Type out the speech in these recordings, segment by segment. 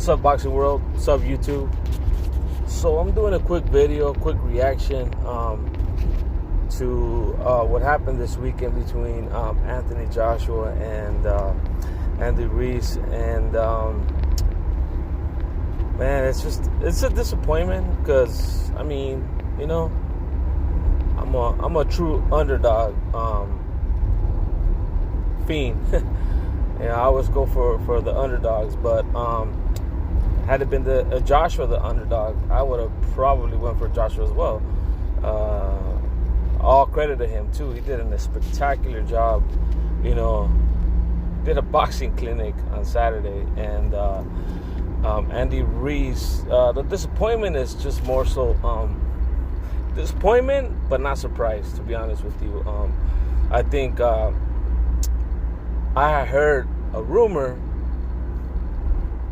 What's up, Boxing World? What's up, YouTube? So I'm doing a quick video, quick reaction to what happened this weekend between Anthony Joshua and Andy Ruiz. And man, it's a disappointment because I'm a true underdog fiend. I always go for the underdogs, but had it been Joshua the underdog, I would have probably went for Joshua as well. All credit to him too. He did a spectacular job. Did a boxing clinic on Saturday, and Andy Ruiz. The disappointment is just more so disappointment, but not surprised. To be honest with you, I think I heard a rumor.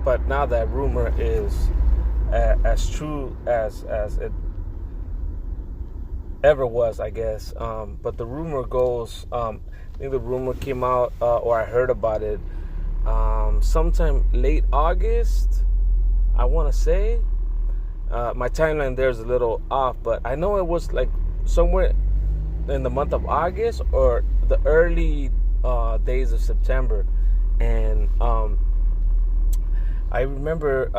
But now that rumor is as true as it ever was, I guess. But the rumor goes, I think the rumor came out, or I heard about it, sometime late August, I want to say. My timeline there is a little off, but I know it was like somewhere in the month of August or the early days of September. And I remember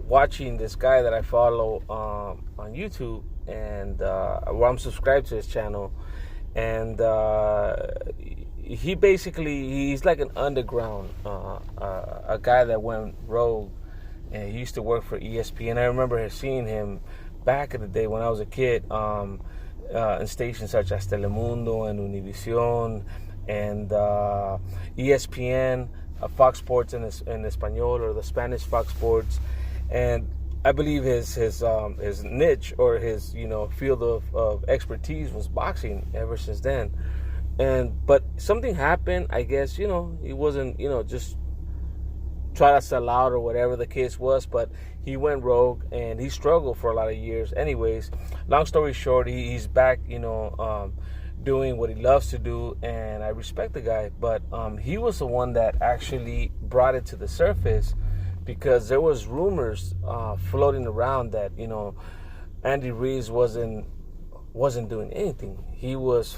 watching this guy that I follow on YouTube, and I'm subscribed to his channel, and he's like an underground, a guy that went rogue, and he used to work for ESPN. I remember seeing him back in the day when I was a kid in stations such as Telemundo and Univision and ESPN. Fox Sports in Espanol, or the Spanish Fox Sports, and I believe his niche, or his field of expertise, was boxing ever since then. But something happened, I guess. He wasn't just try to sell out or whatever the case was, but he went rogue and he struggled for a lot of years. Anyways, long story short, he's back. Doing what he loves to do, and I respect the guy, but he was the one that actually brought it to the surface, because there was rumors floating around that Andy Ruiz wasn't doing anything. He was,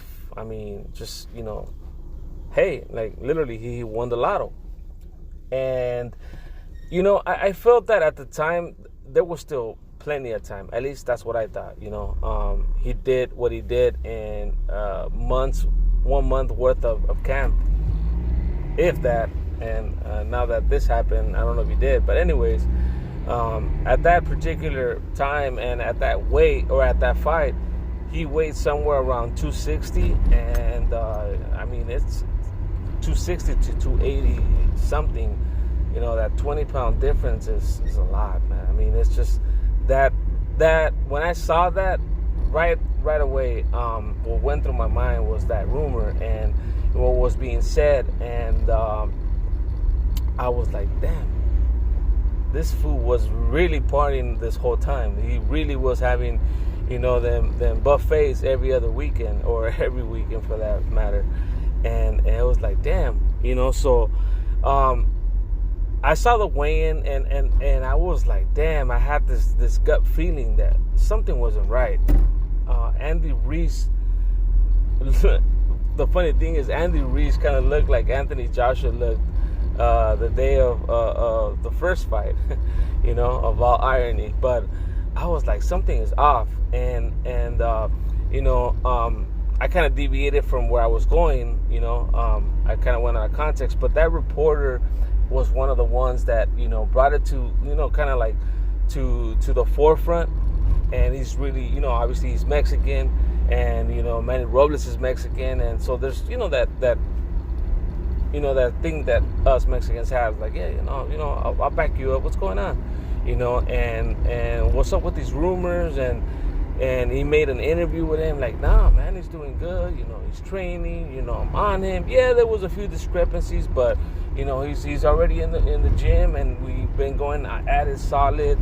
hey, like literally he won the lotto. And I felt that at the time there was still plenty of time. At least that's what I thought. He did what he did in 1 month worth of camp, if that. And now that this happened, I don't know if he did. But anyways, at that particular time and at that weight, or at that fight, he weighed somewhere around 260, and it's 260 to 280 something. That 20-pound difference is a lot, man. It's just that when I saw that, right away, what went through my mind was that rumor and what was being said, and I was like, damn, this fool was really partying this whole time. He really was having them buffets every other weekend, or every weekend for that matter. And it was like, damn, so I saw the weigh-in, and I was like, damn, I had this gut feeling that something wasn't right. Andy Ruiz, the funny thing is, Andy Ruiz kind of looked like Anthony Joshua looked the day of the first fight, of all irony. But I was like, something is off, and I kind of deviated from where I was going. I kind of went out of context, but that reporter was one of the ones that brought it to kind of like to the forefront. And he's really obviously he's Mexican, and Manny Robles is Mexican, and so there's that thing that us Mexicans have, like, yeah, I'll back you up, what's going on, and what's up with these rumors. And he made an interview with him, like, nah, man, he's doing good, he's training, I'm on him. Yeah, there was a few discrepancies, but he's already in the gym, and we've been going at it solid.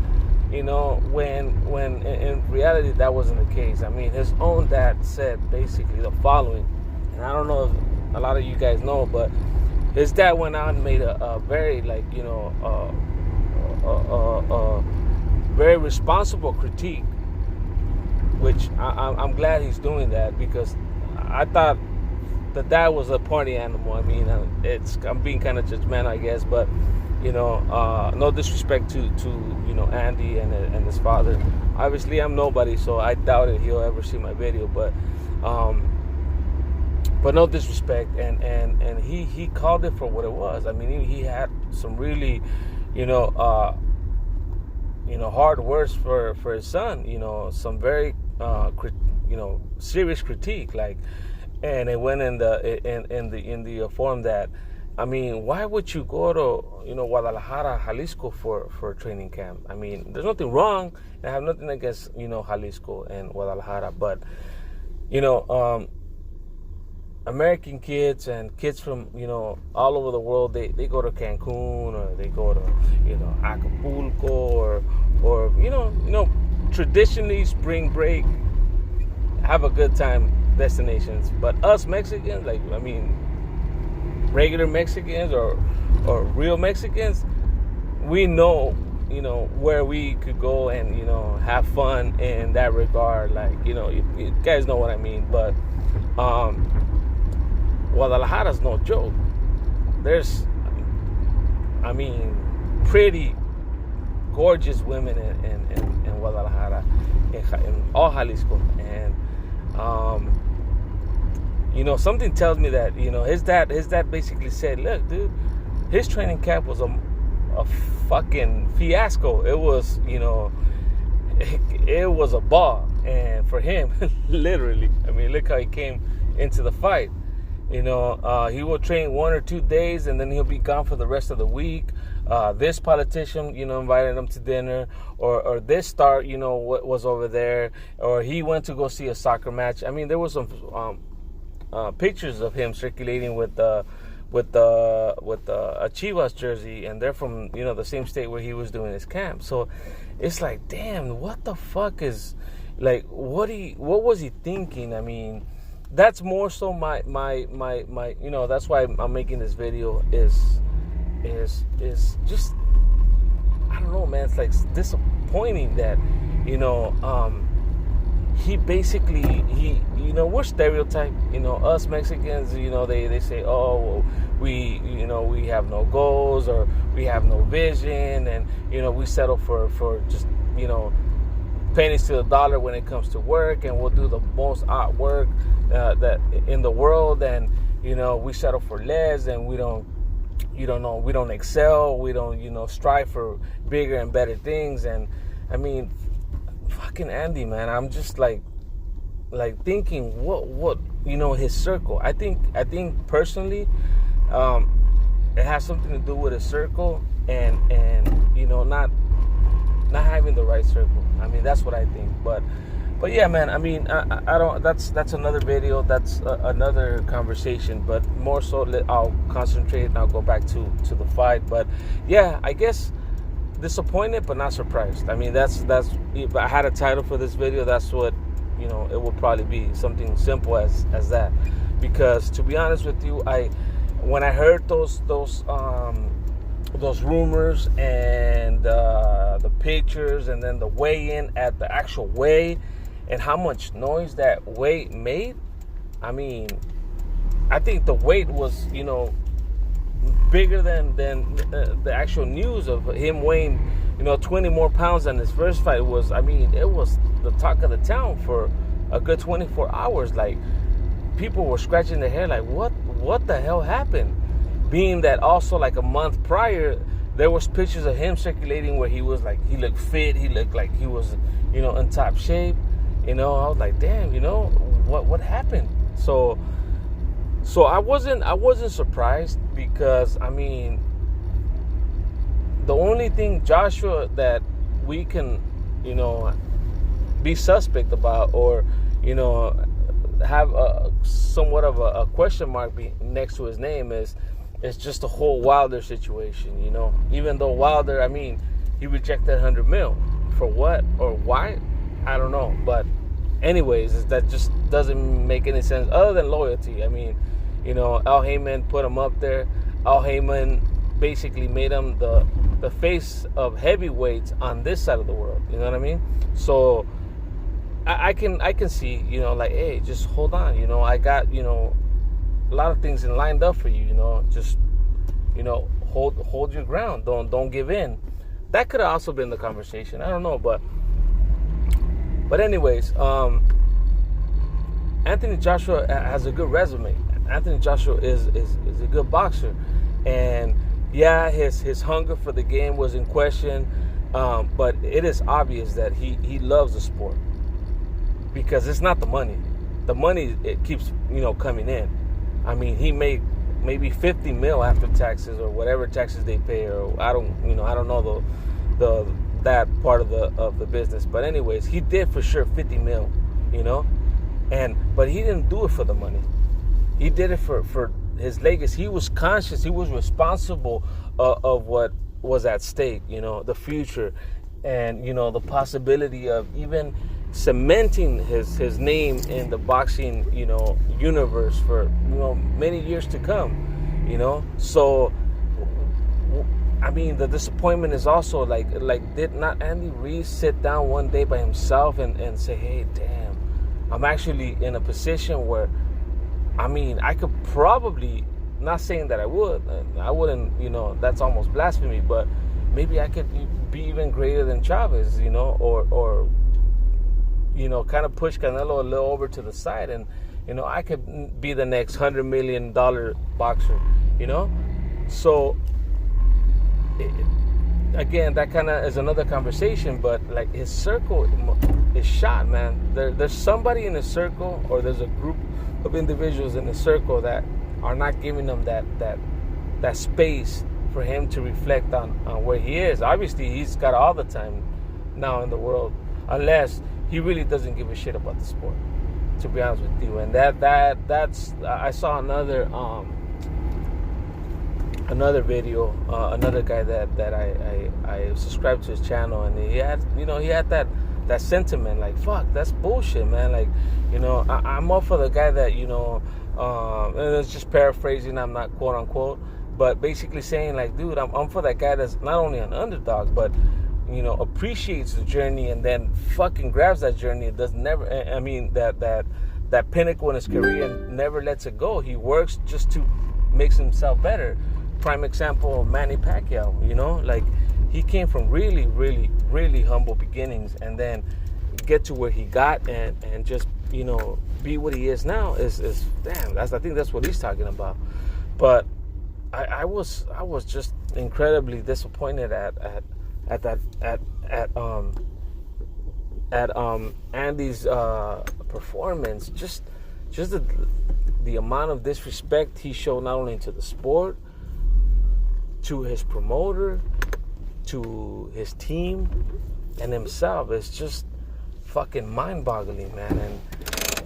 When in reality that wasn't the case. His own dad said basically the following, and I don't know if a lot of you guys know, but his dad went out and made a very a very responsible critique, which I'm glad he's doing that, because I thought that was a party animal. I mean, I'm being kind of judgmental, I guess, but no disrespect to Andy and his father. Obviously, I'm nobody, so I doubt it he'll ever see my video. But no disrespect, and he called it for what it was. I mean, he had some really, hard words for his son. Some very serious critique, like, and it went in the form that, I mean, why would you go to Guadalajara, Jalisco for training camp? I mean, there's nothing wrong. I have nothing against Jalisco and Guadalajara, but American kids and kids from all over the world, they go to Cancun, or they go to Acapulco, or traditionally spring break, have a good time destinations. But us Mexicans, like, I mean, regular Mexicans or real Mexicans, we know where we could go and have fun in that regard. Like, you guys know what I mean. But Guadalajara's no joke. There's, I mean, pretty gorgeous women in Guadalajara, in all Jalisco. And something tells me that his dad basically said, look, dude, his training camp was a fucking fiasco. It was it was a ball, and for him, literally, I mean, look how he came into the fight. He will train 1 or 2 days, and then he'll be gone for the rest of the week. This politician, invited him to dinner, or this star, was over there, or he went to go see a soccer match. I mean, there was some pictures of him circulating with a Chivas jersey, and they're from the same state where he was doing his camp. So it's like, damn, what the fuck is, like, what was he thinking? I mean, that's more so my that's why I'm making this video, is just, I don't know, man, it's like disappointing that he basically, we're stereotyped, us Mexicans, they say, oh, well, we have no goals, or we have no vision, and we settle for just pennies to the dollar when it comes to work, and we'll do the most odd work that in the world, and we settle for less, and we don't excel, we don't strive for bigger and better things. And I mean, fucking Andy, man, I'm just like thinking, what his circle. I think personally, it has something to do with his circle, and not having the right circle. I mean, that's what I think. But yeah, man, I mean, I don't, that's another video, that's another conversation, but more so I'll concentrate and I'll go back to the fight. But yeah, I guess disappointed but not surprised. I mean, that's if I had a title for this video, that's what it would probably be, something simple as that. Because to be honest with you, when I heard those rumors and the pictures, and then the weigh-in at the actual weigh, and how much noise that weight made, I mean, I think the weight was bigger than the actual news of him weighing 20 more pounds than his first fight was. I mean, it was the talk of the town for a good 24 hours. Like, people were scratching their head like, what the hell happened? Being that also, like, a month prior, there was pictures of him circulating where he was like, he looked fit, he looked like he was in top shape. I was like, damn, what happened? So I wasn't surprised, because I mean, the only thing, Joshua, that we can be suspect about, or have somewhat of a question mark next to his name, is just the whole Wilder situation. Even though Wilder, I mean, he rejected $100 million for what or why, I don't know. But anyways, that just doesn't make any sense other than loyalty. I mean, Al Heyman put him up there. Al Heyman basically made him the face of heavyweights on this side of the world. You know what I mean? So I can see, you know, like, hey, just hold on. You know, I got, you know, a lot of things lined up for you. You know, just, you know, hold your ground. Don't give in. That could have also been the conversation. I don't know, but anyways, Anthony Joshua has a good resume. Anthony Joshua is a good boxer, and yeah, his hunger for the game was in question, but it is obvious that he loves the sport, because it's not the money. The money, it keeps, you know, coming in. I mean, he made maybe 50 mil after taxes or whatever taxes they pay, or I don't know that part of the business. But anyways, he did for sure 50 mil, you know, but he didn't do it for the money. He did it for his legacy. He was conscious. He was responsible of what was at stake, you know, the future, and, you know, the possibility of even cementing his name in the boxing, you know, universe for, you know, many years to come, you know. So I mean, the disappointment is also like did not Andy Ruiz sit down one day by himself and say, hey, damn, I'm actually in a position where, I mean, I could probably, not saying that I wouldn't, you know, that's almost blasphemy, but maybe I could be even greater than Chavez, you know, or you know, kind of push Canelo a little over to the side, and, you know, I could be the next $100 million boxer, you know. So again, that kind of is another conversation, but like, his circle is shot, man. There's somebody in his circle, or there's a group of individuals in the circle that are not giving him that space for him to reflect on where he is. Obviously, he's got all the time now in the world, unless he really doesn't give a shit about the sport, to be honest with you. And that's I saw another video, another guy that I subscribed to his channel, and he had that sentiment, like, fuck, that's bullshit, man. Like, you know, I'm all for the guy that, you know, and it's just paraphrasing, I'm not quote unquote, but basically saying, like, dude, I'm for that guy that's not only an underdog, but, you know, appreciates the journey, and then fucking grabs that journey and that pinnacle in his career, and never lets it go. He works just to make himself better. Prime example, Manny Pacquiao, you know, like, he came from really, really, really humble beginnings, and then get to where he got, and just, you know, be what he is now is damn. I think that's what he's talking about. But I was just incredibly disappointed at Andy's performance. Just the amount of disrespect he showed, not only to the sport, to his promoter, to his team, and himself. It's just fucking mind-boggling, man.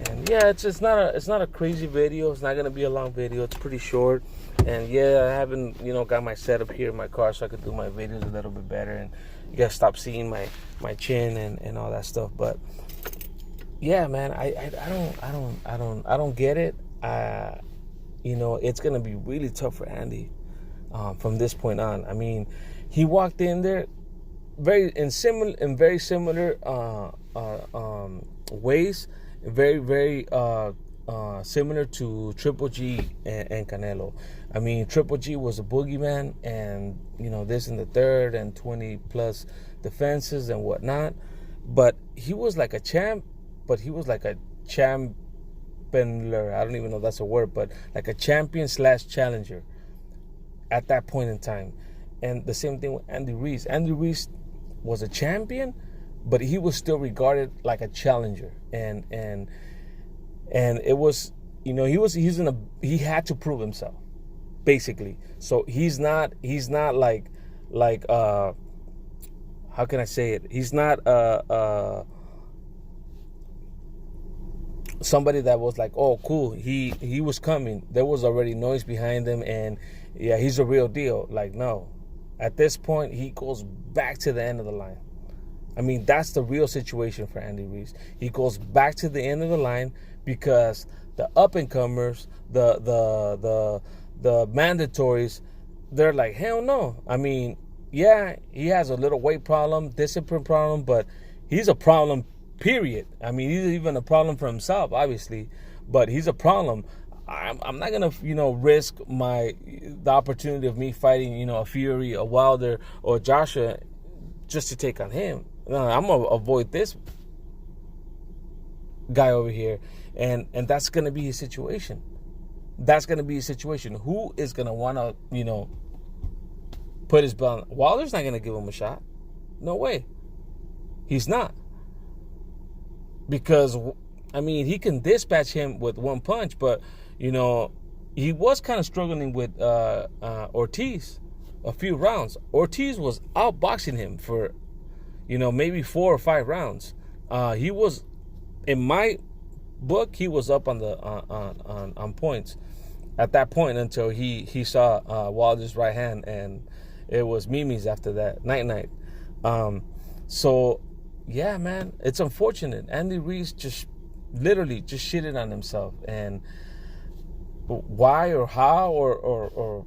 And yeah, it's not a crazy video. It's not gonna be a long video. It's pretty short. And yeah, I haven't, you know, got my setup here in my car so I could do my videos a little bit better, and you guys stop seeing my chin and all that stuff. But yeah, man, I don't get it. You know, it's gonna be really tough for Andy from this point on. I mean, he walked in there very similar ways, very similar to Triple G and Canelo. I mean, Triple G was a boogeyman, and, you know, this and the third, and 20 plus defenses and whatnot. But he was like a champ, but he was like a championer. I don't even know if that's a word, but like a champion / challenger at that point in time. And the same thing with Andy Ruiz. Andy Ruiz was a champion, but he was still regarded like a challenger. And it was, you know, he had to prove himself, basically. So he's not like how can I say it? He's not somebody that was like, oh, cool, he was coming. There was already noise behind him, and yeah, he's a real deal. Like, no. At this point, he goes back to the end of the line. I mean, that's the real situation for Andy Ruiz. He goes back to the end of the line because the up-and-comers, the mandatories, they're like, hell no. I mean, yeah, he has a little weight problem, discipline problem, but he's a problem, period. I mean, he's even a problem for himself, obviously, but he's a problem. I'm not gonna, risk the opportunity of me fighting, a Fury, a Wilder, or Joshua just to take on him. No, I'm gonna avoid this guy over here, and that's gonna be his situation. That's gonna be his situation. Who is gonna wanna, put his belt on? Wilder's not gonna give him a shot. No way. He's not. Because, I mean, he can dispatch him with one punch, but, he was kind of struggling with Ortiz a few rounds. Ortiz was outboxing him for, maybe 4 or 5 rounds. He was, in my book, he was up on the on points at that point until he saw Wilder's right hand, and it was Mimi's after that. Night. So, yeah, man, it's unfortunate. Andy Ruiz just literally just shitted on himself, and why or how or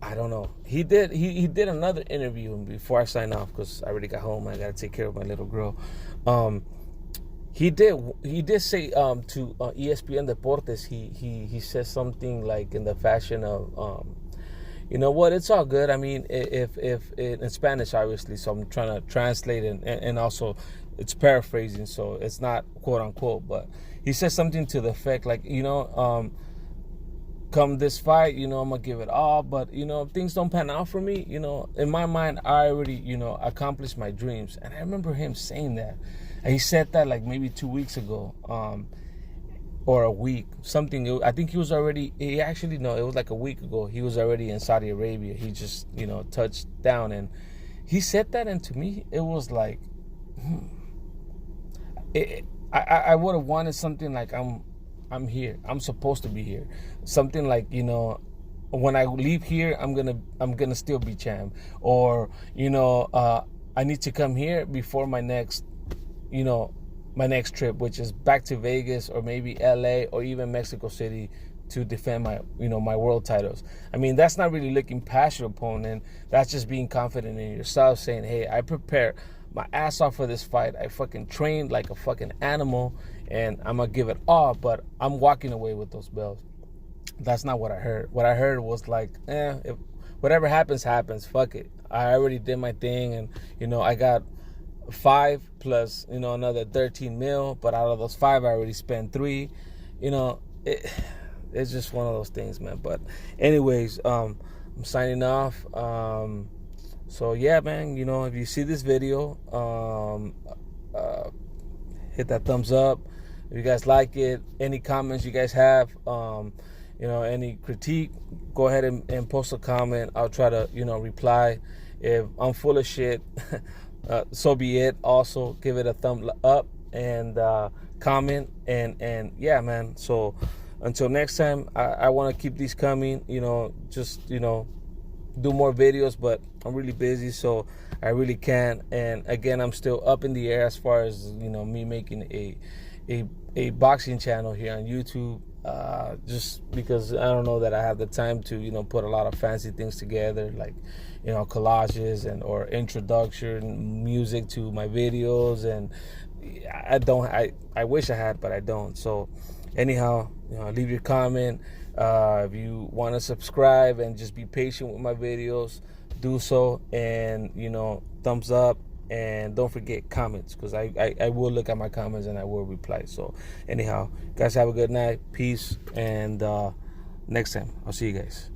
I don't know. He did another interview before I sign off, because I already got home. I gotta take care of my little girl. He did say to ESPN Deportes, he says something like in the fashion of you know what, it's all good. I mean, if in Spanish, obviously, so I'm trying to translate and also it's paraphrasing, so it's not quote unquote, but he says something to the effect like, come this fight, I'm gonna give it all, but if things don't pan out for me, in my mind, I already, accomplished my dreams. And I remember him saying that. And he said that like maybe 2 weeks ago, or a week, something. I think it was like a week ago. He was already in Saudi Arabia. He just, touched down, and he said that, and to me, it was like, I would have wanted something like, I'm here. I'm supposed to be here. Something like, when I leave here, I'm gonna still be champ, or I need to come here before my next trip, which is back to Vegas or maybe LA or even Mexico City to defend my my world titles. I mean, that's not really looking past your opponent. That's just being confident in yourself, saying, hey, I prepared my ass off for this fight. I fucking trained like a fucking animal, and I'm gonna give it all, but I'm walking away with those belts. That's not what I heard. What I heard was like, if whatever happens, fuck it. I already did my thing, and I got 5 plus another 13 mil, but out of those 5 I already spent 3. It's just one of those things, man. But anyways, I'm signing off. So yeah, man, if you see this video, hit that thumbs up if you guys like it. Any comments you guys have, any critique, go ahead and post a comment. I'll try to reply. If I'm full of shit, so be it. Also give it a thumb up and comment, and yeah, man. So until next time, I want to keep these coming, just do more videos, but I'm really busy, so I really can't. And again, I'm still up in the air as far as me making a boxing channel here on YouTube, just because I don't know that I have the time to put a lot of fancy things together, like collages or introduction music to my videos, and I wish I had, but I don't. So anyhow, leave your comment. If you want to subscribe and just be patient with my videos, do so, and thumbs up, and don't forget comments, because I will look at my comments and I will reply. So anyhow, guys, have a good night, peace, and next time I'll see you guys.